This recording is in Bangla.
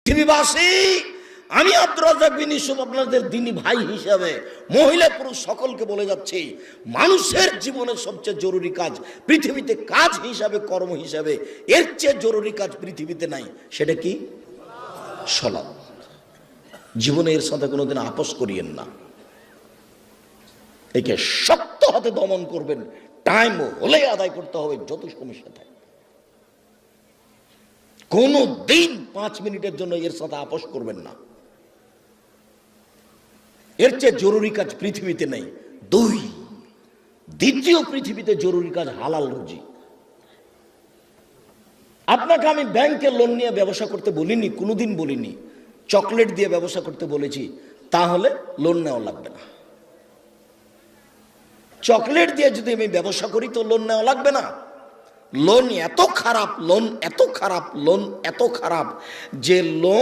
পৃথিবীবাসী, আমি আব্দুর রাজ্জাক বিন ইউসুফ আপনাদের দ্বীনি ভাই হিসাবে মহিলা পুরুষ সকলকে বলে যাচ্ছি, মানুষের জীবনের সবচেয়ে জরুরি কাজ পৃথিবীতে, কাজ হিসাবে, কর্ম হিসাবে এর চেয়ে জরুরি কাজ পৃথিবীতে নাই। সেটা কি? সালাত। জীবনে এর সাথে কোনোদিন আপোষ করিয়েন না। একে শক্ত হাতে দমন করবেন, টাইম হলে আদায় করতে হবে, যত সমস্যা থাকে। কোনো দিন 5 মিনিটের জন্য এর সাথে আপোষ করবেন না। এর চেয়ে জরুরি কাজ পৃথিবীতে নেই। দ্বিতীয় পৃথিবীতে জরুরি কাজ হালাল রুজি। আপনাকে আমি ব্যাংকে লোন নিয়ে ব্যবসা করতে বলিনি, কোনোদিন বলিনি। চকলেট দিয়ে ব্যবসা করতে বলেছি, তাহলে লোন নেওয়া লাগবে না। চকলেট দিয়ে যদি আমি ব্যবসা করি তো লোন নেওয়া লাগবে না। লোন এত খারাপ, লোন এত খারাপ, লোন এত খারাপ যে লোন